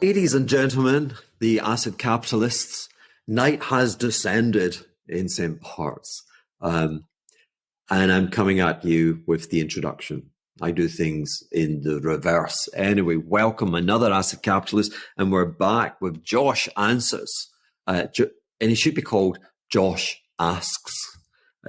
Ladies and gentlemen, the acid capitalists, night has descended in St. Bart's. And I'm coming at you with the introduction. I do things in the reverse. Anyway, welcome another acid capitalist, and we're back with Josh Answers. And he should be called Josh Asks.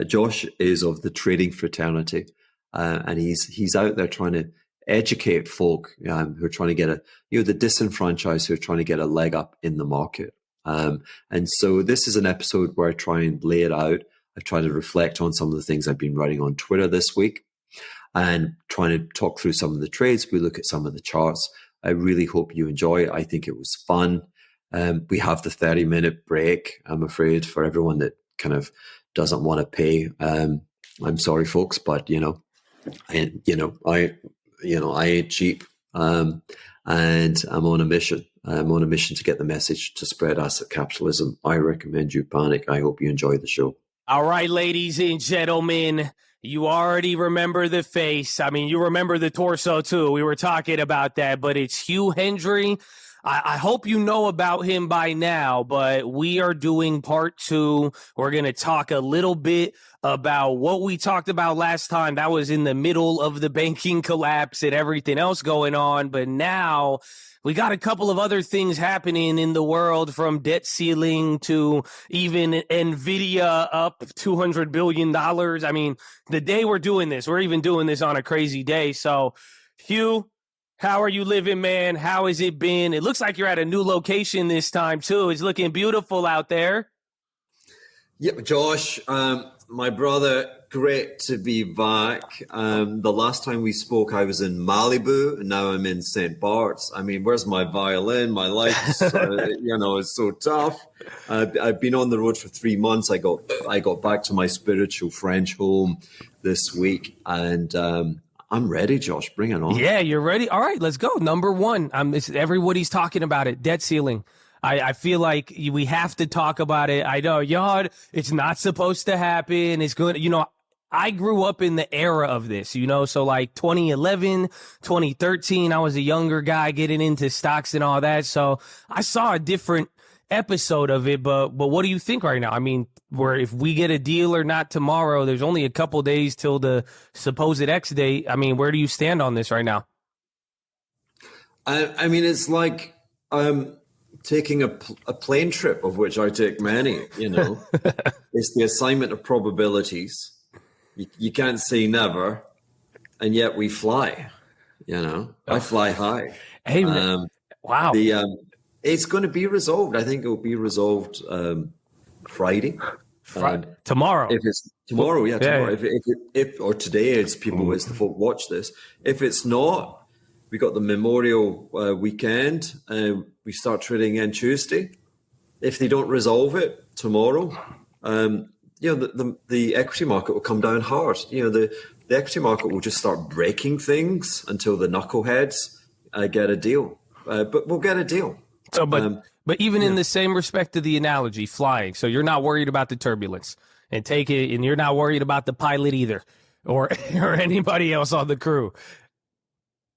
Josh is of the trading fraternity, and he's out there trying to educate folk who are trying to get the disenfranchised who are trying to get a leg up in the market. And so this is an episode where I try and lay it out. I try to reflect on some of the things I've been writing on Twitter this week and trying to talk through some of the trades. We look at some of the charts. I really hope you enjoy it. I think it was fun. We have the 30-minute break, I'm afraid, for everyone that kind of doesn't want to pay. I'm sorry, folks, but I ain't cheap, and I'm on a mission. I'm on a mission to get the message to spread asset capitalism. I recommend you panic. I hope you enjoy the show. All right, ladies and gentlemen, you already remember the face. I mean, you remember the torso too. We were talking about that, but it's Hugh Hendry. I hope you know about him by now, but we are doing part 2. We're going to talk a little bit about what we talked about last time. That was in the middle of the banking collapse and everything else going on. But now we got a couple of other things happening in the world, from debt ceiling to even NVIDIA up $200 billion. I mean, the day we're doing this, we're even doing this on a crazy day. So, Hugh, how are you living, man? How has it been? It looks like you're at a new location this time, too. It's looking beautiful out there. Yep, Josh, my brother, great to be back. The last time we spoke, I was in Malibu, and now I'm in St. Bart's. I mean, where's my violin? My life, it's so tough. I've been on the road for 3 months. I got back to my spiritual French home this week, and I'm ready, Josh. Bring it on. Yeah, you're ready. All right, let's go. Number one, everybody's talking about it. Debt ceiling. I feel like we have to talk about it. I know, it's not supposed to happen. It's good. I grew up in the era of this, so like 2011, 2013, I was a younger guy getting into stocks and all that. So I saw a different episode of it, but what do you think right now? I mean, if we get a deal or not tomorrow, there's only a couple days till the supposed X date. I mean, where do you stand on this right now? I mean, it's like taking a plane trip, of which I take many. It's the assignment of probabilities. You can't say never, and yet we fly. I fly high. Hey, man. Wow. It's going to be resolved. I think it will be resolved Friday. Tomorrow. If it's tomorrow, tomorrow. If or today, as the folk watch this. If it's not, we got the Memorial weekend. We start trading in Tuesday. If they don't resolve it tomorrow, the equity market will come down hard. The equity market will just start breaking things until the knuckleheads get a deal. But we'll get a deal. So, but even in the same respect to the analogy, flying. So you're not worried about the turbulence, and you're not worried about the pilot either, or anybody else on the crew.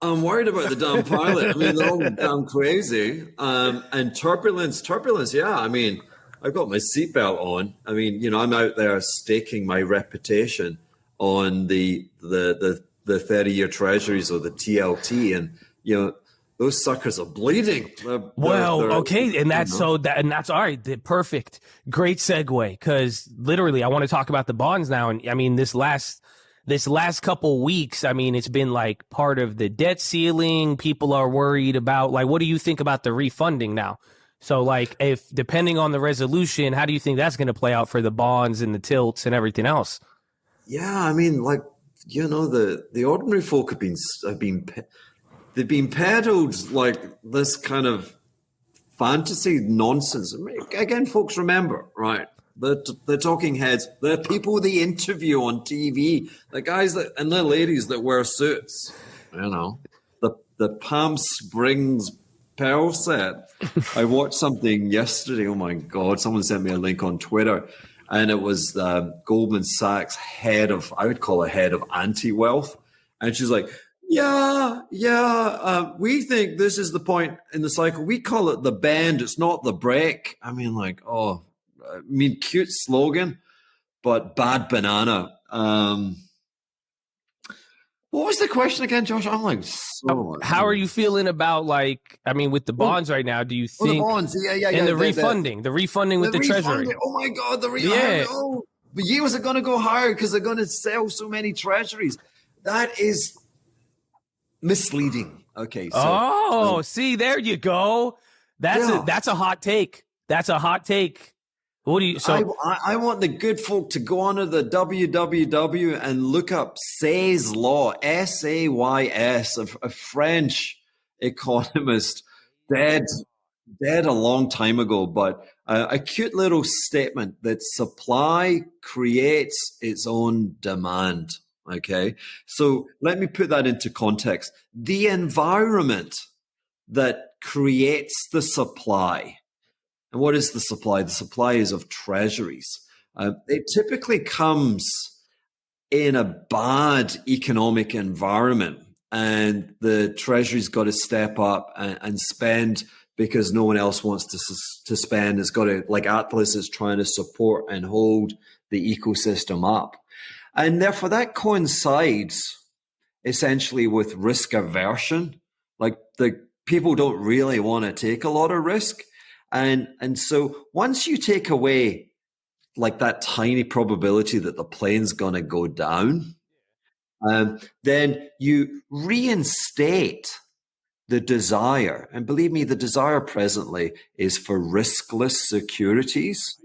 I'm worried about the damn pilot. I mean, they're all damn crazy. And turbulence. Yeah. I mean, I've got my seatbelt on. I mean, I'm out there staking my reputation on the 30-year treasuries or the TLT, and those suckers are bleeding. Okay, and that's all right. Perfect, great segue, because literally, I want to talk about the bonds now. And I mean, this last couple weeks, I mean, it's been like part of the debt ceiling. People are worried about, like, what do you think about the refunding now? So, like, if depending on the resolution, how do you think that's going to play out for the bonds and the tilts and everything else? Yeah, I mean, like, the ordinary folk they've been peddled like this kind of fantasy nonsense. I mean, again, folks, remember, right? The talking heads, the people they interview on TV, the guys and the ladies that wear suits, the Palm Springs Pearl set. I watched something yesterday. Oh my God. Someone sent me a link on Twitter, and it was Goldman Sachs head of, I would call a head of anti-wealth. And she's like, Yeah. We think this is the point in the cycle. We call it the bend. It's not the break. I mean, like, cute slogan, but bad banana. What was the question again, Josh? I'm like, How are you feeling about, like, I mean, with the bonds right now? Do you think? The bonds, yeah. And the refunding with the Treasury. Oh my God, yeah. But years are going to go higher because they're going to sell so many treasuries. That is misleading. Okay. So, see, there you go. That's a hot take. That's a hot take. What do you? So I want the good folk to go onto the www and look up Say's law, Says, a French economist, dead a long time ago, but a cute little statement that supply creates its own demand. Okay, so let me put that into context. The environment that creates the supply. And what is the supply? The supply is of treasuries. It typically comes in a bad economic environment, and the treasury's got to step up and spend because no one else wants to spend. It's got to, like Atlas is trying to support and hold the ecosystem up. And therefore that coincides essentially with risk aversion. Like the people don't really want to take a lot of risk. And so once you take away like that tiny probability that the plane's going to go down, then you reinstate the desire. And believe me, the desire presently is for riskless securities,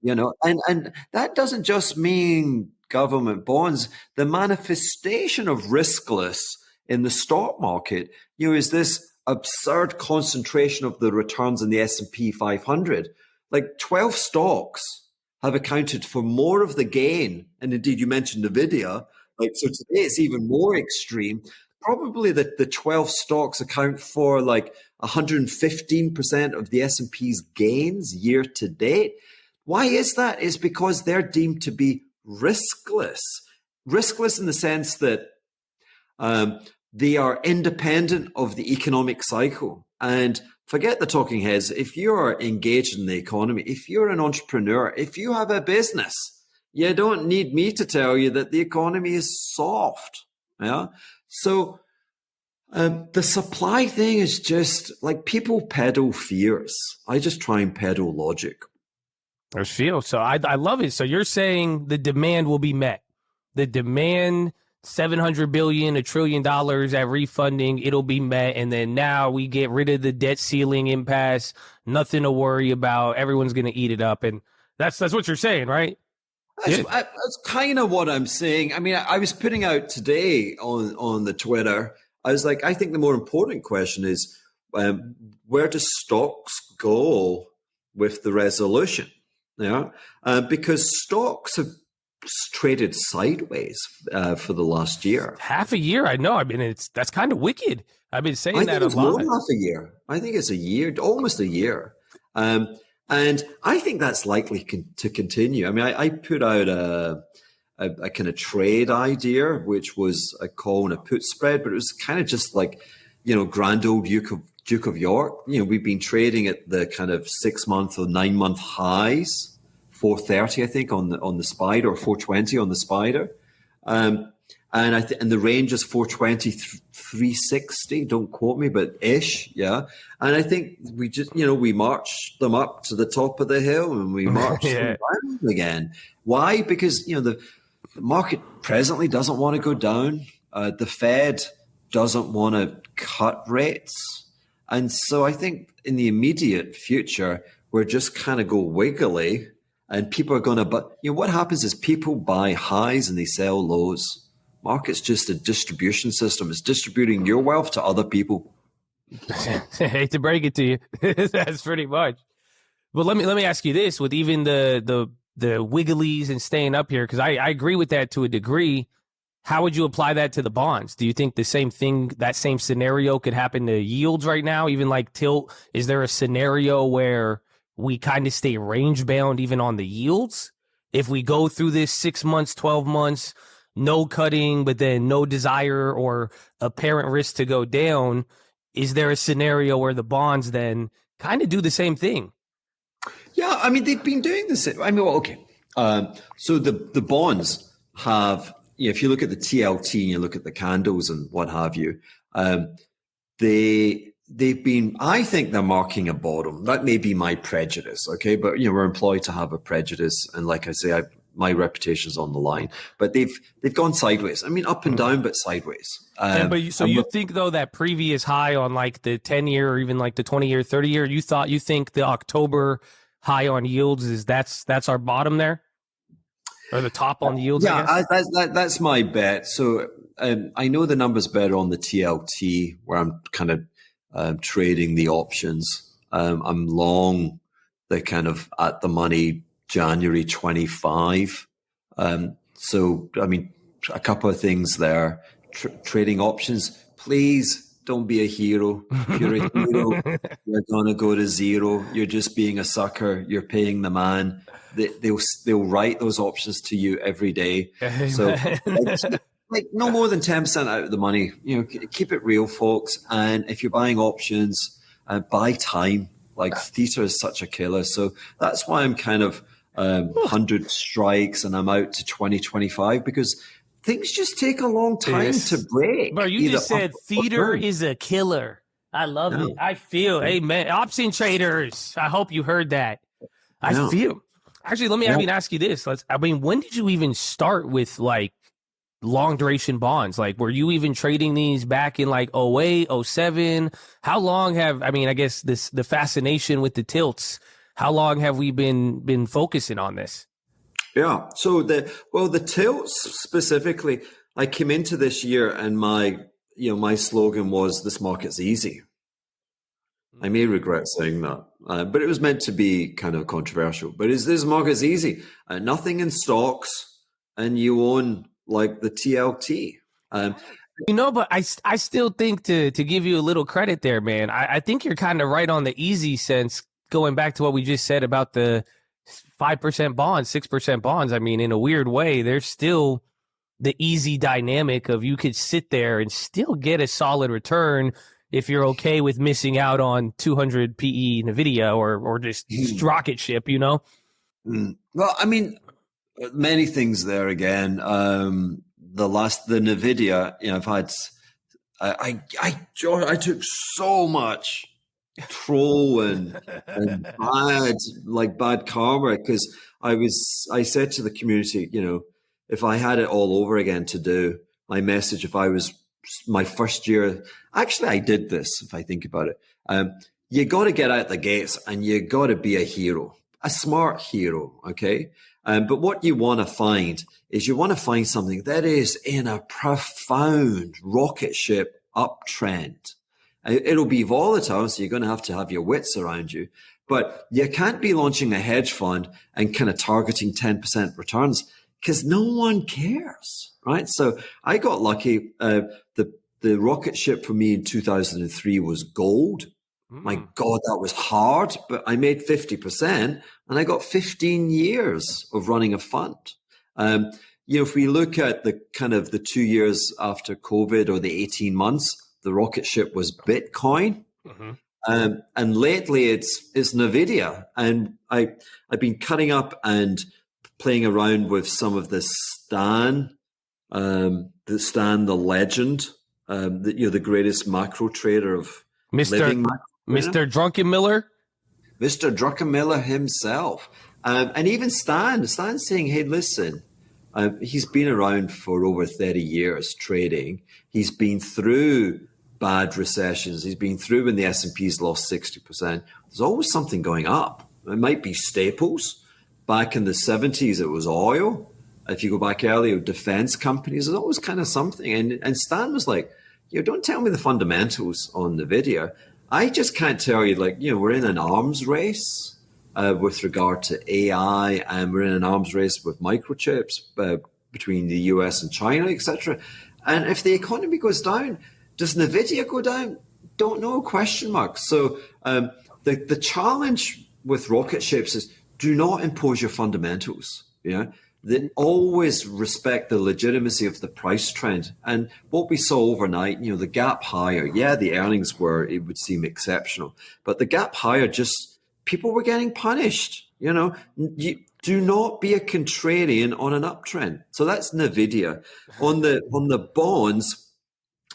and that doesn't just mean government bonds. The manifestation of riskless in the stock market, is this absurd concentration of the returns in the S&P 500. Like 12 stocks have accounted for more of the gain. And indeed, you mentioned NVIDIA. So today it's even more extreme. Probably the 12 stocks account for like 115% of the S&P's gains year to date. Why is that? It's because they're deemed to be riskless. Riskless in the sense that they are independent of the economic cycle. And forget the talking heads. If you're engaged in the economy, if you're an entrepreneur, if you have a business, you don't need me to tell you that the economy is soft. Yeah. So the supply thing is just like people peddle fears. I just try and peddle logic. There's feel. So I love it. So you're saying the demand will be met. The demand, $700 billion, $1 trillion at refunding, it'll be met. And then now we get rid of the debt ceiling impasse. Nothing to worry about. Everyone's going to eat it up. And that's what you're saying, right? That's kind of what I'm saying. I mean, I was putting out today on the Twitter, I was like, I think the more important question is where do stocks go with the resolution? Yeah, because stocks have traded sideways for the last year. Half a year, I know. I mean, that's kind of wicked. I've been saying that a lot. More than half a year. I think it's a year, almost a year. And I think that's likely to continue. I mean, I put out a kind of trade idea, which was a call and a put spread, but it was kind of just like, grand old Duke of York. We've been trading at the kind of 6-month or 9-month highs, 430, I think, on the spider, or 420 on the spider. And the range is 420, 360. Don't quote me, but ish, yeah. And I think we just, we marched them up to the top of the hill and we marched them down again. Why? Because the market presently doesn't want to go down. The Fed doesn't want to cut rates, and so I think in the immediate future we're just kind of go wiggly, and people are going to. But what happens is people buy highs and they sell lows. Market's just a distribution system. It's distributing your wealth to other people. I hate to break it to you. That's pretty much. But let me ask you this: with even the wigglies and staying up here, because I agree with that to a degree. How would you apply that to the bonds? Do you think the same thing, that same scenario could happen to yields right now? Even like tilt, is there a scenario where we kind of stay range bound even on the yields? If we go through this 6 months, 12 months, no cutting, but then no desire or apparent risk to go down, is there a scenario where the bonds then kind of do the same thing? Yeah, I mean, they've been doing this. I mean, well, okay. So the bonds have, if you look at the TLT and you look at the candles and what have you, they've been, I think they're marking a bottom. That may be my prejudice, okay? But, we're employed to have a prejudice. And like I say, my reputation's on the line. But they've gone sideways. I mean, up and down, but sideways. So you think, though, that previous high on like the 10-year or even like the 20-year, 30-year, you think the October high on yields is that's our bottom there, or the top on the yields? Yeah, that's my bet. So I know the numbers better on the TLT, where I'm kind of trading the options. I'm long the kind of at the money January 25. So I mean, a couple of things there. Trading options, please. Don't be a hero. If you're a hero, you're gonna go to zero. You're just being a sucker. You're paying the man. They'll write those options to you every day. So like no more than 10% out of the money. Keep it real, folks. And if you're buying options, buy time. Like theta is such a killer. So that's why I'm kind of 100 strikes and I'm out to 2025 because things just take a long time to break. Bro, you just said theater is a killer. I love it. I feel, hey, man, option traders, I hope you heard that. I feel. Actually, let me ask you this. When did you even start with, like, long duration bonds? Like, were you even trading these back in, like, 08, 07? How long I guess the fascination with the tilts, how long have we been focusing on this? Yeah. So the tilts specifically, I came into this year and my slogan was "This market's easy." I may regret saying that, but it was meant to be kind of controversial. But this market's easy? Nothing in stocks, and you own like the TLT. But I still think to give you a little credit there, man. I think you're kind of right on the easy sense. Going back to what we just said about the 5% bonds, 6% bonds. I mean, in a weird way, there's still the easy dynamic of you could sit there and still get a solid return if you're okay with missing out on 200 PE NVIDIA or just rocket ship, Well, I mean, many things there again. The NVIDIA, I've had, I took so much troll and bad karma because I said to the community, if I had it all over again to do, my message, if I was my first year, actually I did this if I think about it, you got to get out the gates and you got to be a hero, a smart hero, okay? But what you want to find is you want to find something that is in a profound rocket ship uptrend. It'll be volatile, so you're going to have your wits around you. But you can't be launching a hedge fund and kind of targeting 10% returns because no one cares, right? So I got lucky. The rocket ship for me in 2003 was gold. My God, that was hard, but I made 50% and I got 15 years of running a fund. If we look at the kind of the 2 years after COVID or the 18 months, the rocket ship was Bitcoin. And lately it's NVIDIA. And I've been cutting up and playing around with some of the Stan, the legend, the greatest macro trader of living. Mr. Drunkenmiller? Mr. Drunkenmiller himself. And even Stan's saying, hey, listen, he's been around for over 30 years trading. He's been through bad recessions. He's been through when the S&P's lost 60%. There's always something going up. It might be staples. Back in the 70s, it was oil. If you go back earlier, defense companies, there's always kind of something. And Stan was like, don't tell me the fundamentals on NVIDIA. I just can't tell you, we're in an arms race with regard to AI, and we're in an arms race with microchips between the US and China, etc. And if the economy goes down, does NVIDIA go down? Don't know, question mark. So the challenge with rocket ships is do not impose your fundamentals. they always respect the legitimacy of the price trend. And what we saw overnight, the gap higher, yeah, the earnings were, it would seem exceptional, but the gap higher, just people were getting punished. You do not be a contrarian on an uptrend. So that's NVIDIA. On the bonds,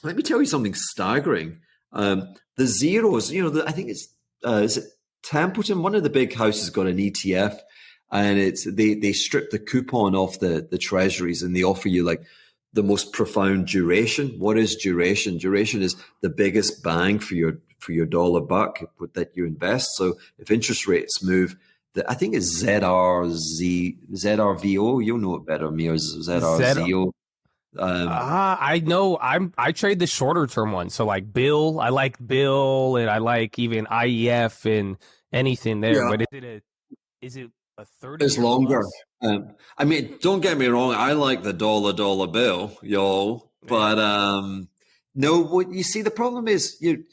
let me tell you something staggering. The zeros, I think is it Templeton? One of the big houses got an ETF, and they strip the coupon off the treasuries, and they offer you like the most profound duration. What is duration? Duration is the biggest bang for your dollar buck that you invest. So if interest rates move, I think it's ZRVO. You'll know it better than me, or ZRZO. I know. I trade the shorter term one. So like Bill, I like Bill, and I like even IEF and anything there. Yeah. But is it a 30? It's longer. I mean, don't get me wrong. I like the dollar bill, y'all. But no, what you see, the problem is you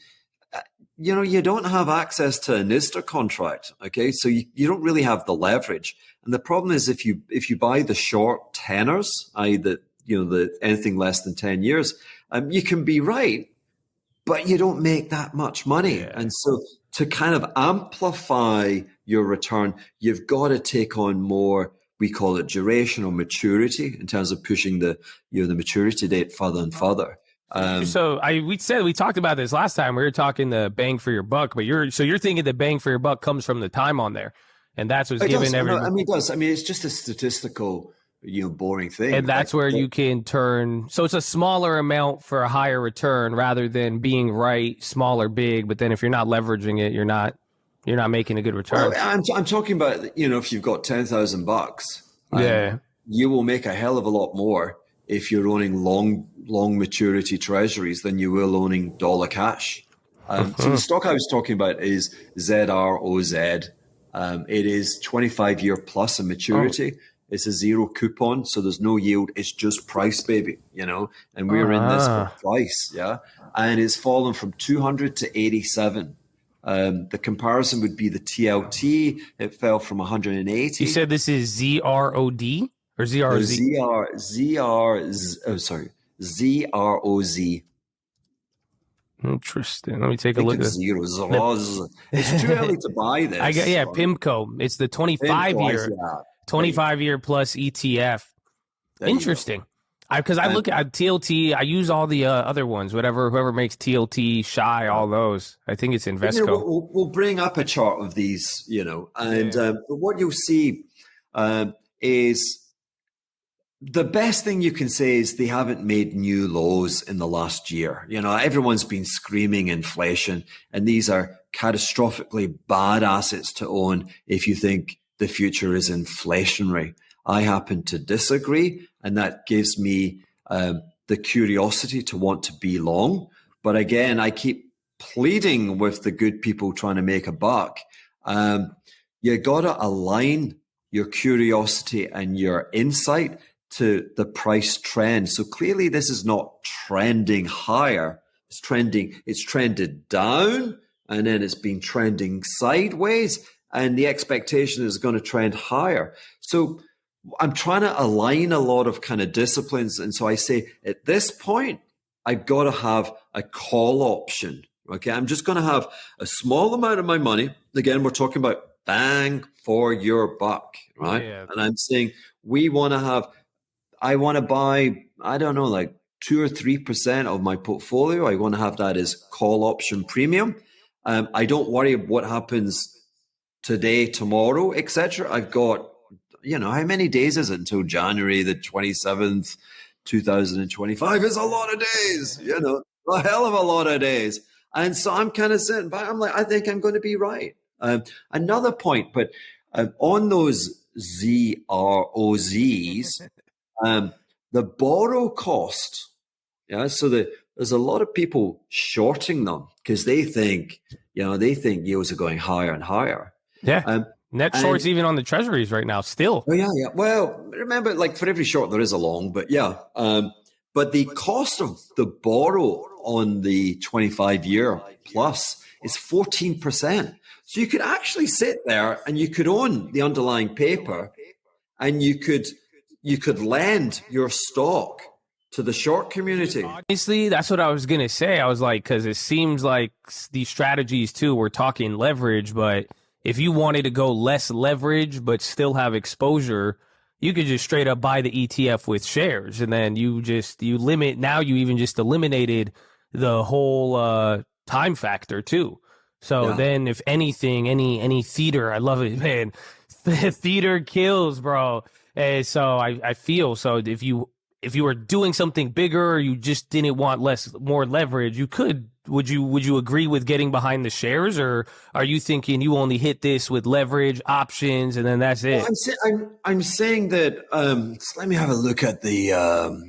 don't have access to an ISDA contract. Okay, so you don't really have the leverage. And the problem is if you buy the short tenors, i.e. the anything less than 10 years, you can be right, but you don't make that much money. Yeah. And so to kind of amplify your return, you've got to take on more, we call it duration or maturity, in terms of pushing the maturity date further and further. We talked about this last time. We were talking the bang for your buck, but you're thinking the bang for your buck comes from the time on there, and that's what's given everyone. I mean, it does. I mean, it's just a statistical, boring thing. And that's where you can turn. So it's a smaller amount for a higher return rather than being right, small or big. But then if you're not leveraging it, you're not making a good return. Well, I'm talking about, if you've got $10,000, you will make a hell of a lot more if you're owning long maturity treasuries than you will owning dollar cash. So the stock I was talking about is ZROZ. It is 25-year plus in maturity. It's a zero coupon, so there's no yield. It's just price, baby, and we're in this for price, yeah? And it's fallen from 200 to 87. The comparison would be the TLT. It fell from 180. You said this is ZROD or ZRZ? ZROZ. Interesting. Let me take a look at zeros. It's too early to buy this. PIMCO. It's the 25-year. 25-year plus ETF. Interesting. Because I look at TLT. I use all the other ones, whoever makes TLT, Shy, all those. I think it's Invesco. We'll bring up a chart of these, but what you'll see is the best thing you can say is they haven't made new lows in the last year. Everyone's been screaming inflation, and these are catastrophically bad assets to own if you think the future is inflationary. I happen to disagree, and that gives me the curiosity to want to be long. But again, I keep pleading with the good people trying to make a buck. You got to align your curiosity and your insight to the price trend. So clearly this is not trending higher. It's trended down, and then it's been trending sideways, and the expectation is going to trend higher. So I'm trying to align a lot of kind of disciplines. And so I say, at this point, I've got to have a call option. Okay. I'm just going to have a small amount of my money. Again, we're talking about bang for your buck, right? Yeah. And I'm saying I want to buy, I don't know, like 2 or 3% of my portfolio. I want to have that as call option premium. I don't worry what happens today, tomorrow, etc. I've got, how many days is it until January the 27th, 2025? It's a lot of days, a hell of a lot of days. And so I'm kind of sitting back. I'm like, I think I'm going to be right. Another point, but on those ZROZs, the borrow cost, so there's a lot of people shorting them because they think yields are going higher and higher. Yeah. Net shorts even on the treasuries right now still. Oh, yeah. Well, remember, like for every short, there is a long, but yeah. But the cost of the borrow on the 25-year plus is 14%. So you could actually sit there and you could own the underlying paper, and you could you could lend your stock to the short community. Honestly, that's what I was gonna say. I was like, because it seems like these strategies too, we're talking leverage, but if you wanted to go less leverage but still have exposure, you could just straight up buy the ETF with shares, and then you limit. Now you even just eliminated the whole time factor too. So then, if anything, any theater, I love it, man. The theater kills, bro. And so I feel so if you were doing something bigger or you just didn't want more leverage, you could. Would you agree with getting behind the shares, or are you thinking you only hit this with leverage options and then that's it? Well, I'm saying that. So let me have a look at the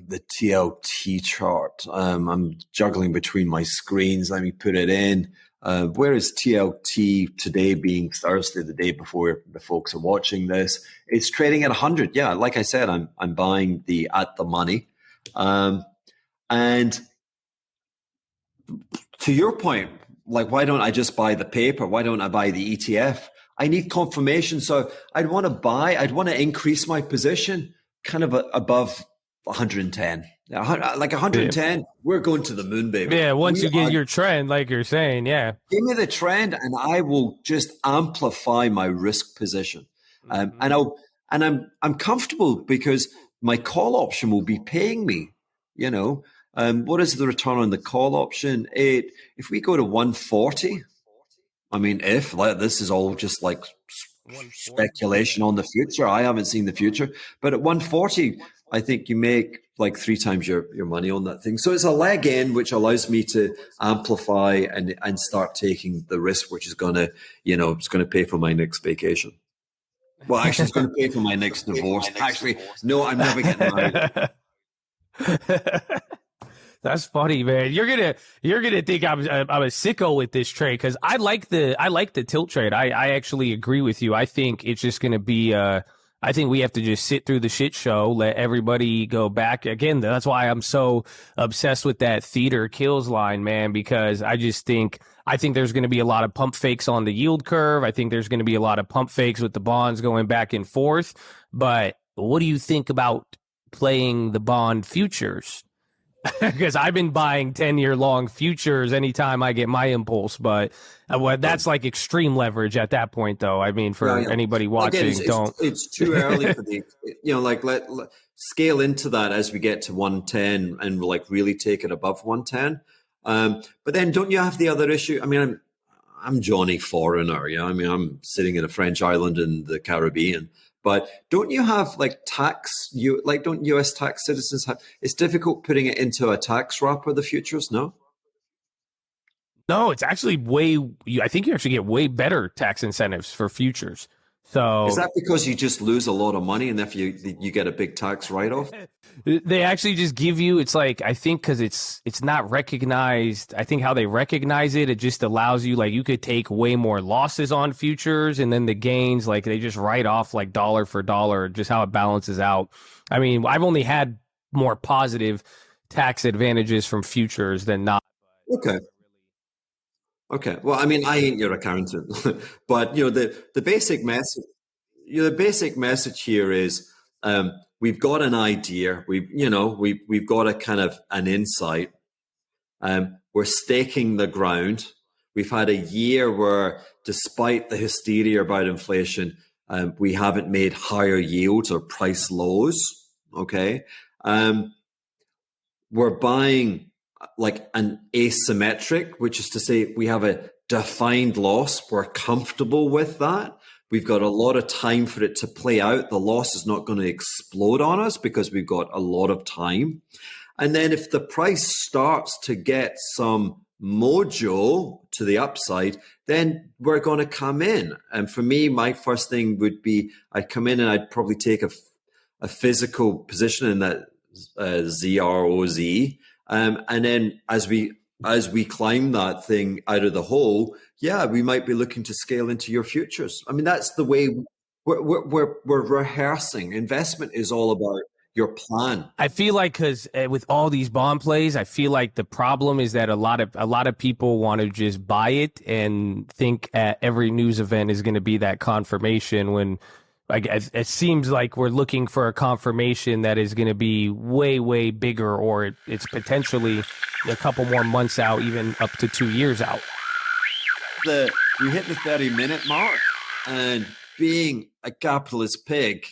TLT chart. I'm juggling between my screens. Let me put it in. Where is TLT today, being Thursday, the day before the folks are watching this? It's trading at 100. Yeah, like I said, I'm buying at the money, and to your point, like, why don't I just buy the paper? Why don't I buy the ETF? I need confirmation, so I'd want to increase my position kind of above 110. Like 110, yeah. We're going to the moon, baby. Yeah, once you get your trend, like you're saying, yeah. Give me the trend, and I will just amplify my risk position. And I'm comfortable because my call option will be paying me. What is the return on the call option? If we go to 140, I mean, this is all just like speculation on the future. I haven't seen the future, but at 140, I think you make like 3 times your money on that thing. So it's a leg in, which allows me to amplify and start taking the risk, which is it's going to pay for my next vacation. Well, actually, it's going to pay for my next divorce. Actually, no, I'm never getting married. That's funny, man. You're gonna think I'm a sicko with this trade, because I like the tilt trade. I actually agree with you. I think it's just gonna be I think we have to just sit through the shit show, let everybody go back again. That's why I'm so obsessed with that theater kills line, man, because I think there's going to be a lot of pump fakes on the yield curve. I think there's going to be a lot of pump fakes with the bonds going back and forth. But what do you think about playing the bond futures? Because I've been buying 10-year long futures anytime I get my impulse, but that's like extreme leverage at that point, though. I mean, for anybody watching, it's too early for the, let scale into that as we get to 110 and like really take it above 110. But then don't you have the other issue? I mean, I'm Johnny Foreigner, I mean, I'm sitting in a French island in the Caribbean. But don't you have like don't US tax citizens have, it's difficult putting it into a tax wrapper, the futures, no? No, it's actually I think you actually get way better tax incentives for futures. So is that because you just lose a lot of money and if you get a big tax write-off? They actually just give you, it's like, I think because it's not recognized. I think how they recognize it just allows you, like, you could take way more losses on futures, and then the gains, like, they just write off like dollar for dollar, just how it balances out. I mean, I've only had more positive tax advantages from futures than not. Okay. Well, I mean, I ain't your accountant, but the basic message here is we've got an idea. We've got a kind of an insight. We're staking the ground. We've had a year where, despite the hysteria about inflation, we haven't made higher yields or price lows. Okay, we're buying like an asymmetric, which is to say we have a defined loss. We're comfortable with that. We've got a lot of time for it to play out. The loss is not going to explode on us because we've got a lot of time. And then if the price starts to get some mojo to the upside, then we're going to come in. And for me, my first thing would be I'd come in and I'd probably take a physical position in that ZROZ. And then as we climb that thing out of the hole, we might be looking to scale into your futures. I mean, that's the way we're rehearsing. Investment is all about your plan. I feel like because with all these bond plays, I feel like the problem is that a lot of people want to just buy it and think every news event is going to be that confirmation when like it seems like we're looking for a confirmation that is going to be way, way bigger, or it's potentially a couple more months out, even up to 2 years out. We hit the 30-minute mark, and being a capitalist pig.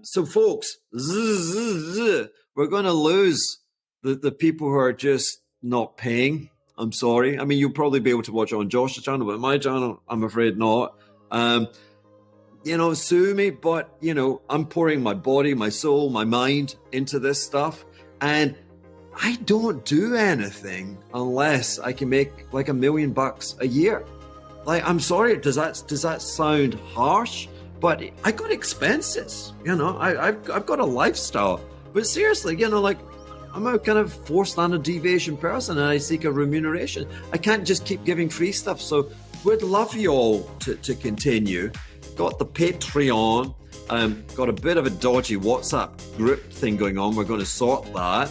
So folks, we're going to lose the people who are just not paying. I'm sorry. I mean, you'll probably be able to watch it on Josh's channel, but my channel, I'm afraid not. Sue me, but, I'm pouring my body, my soul, my mind into this stuff. And I don't do anything unless I can make like $1 million a year. Like, I'm sorry, does that sound harsh? But I got expenses, I've got a lifestyle. But seriously, I'm a kind of 4 standard deviation person, and I seek a remuneration. I can't just keep giving free stuff. So we'd love you all to continue. Got the Patreon, got a bit of a dodgy WhatsApp group thing going on. We're going to sort that.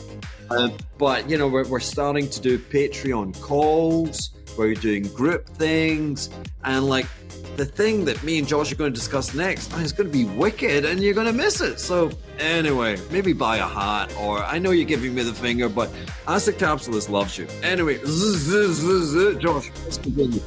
But we're starting to do Patreon calls. We're doing group things, and the thing that me and Josh are going to discuss next is going to be wicked, and you're going to miss it. So anyway, maybe buy a hat, or I know you're giving me the finger, but Acid Capitalist loves you. Anyway, Josh, let's continue.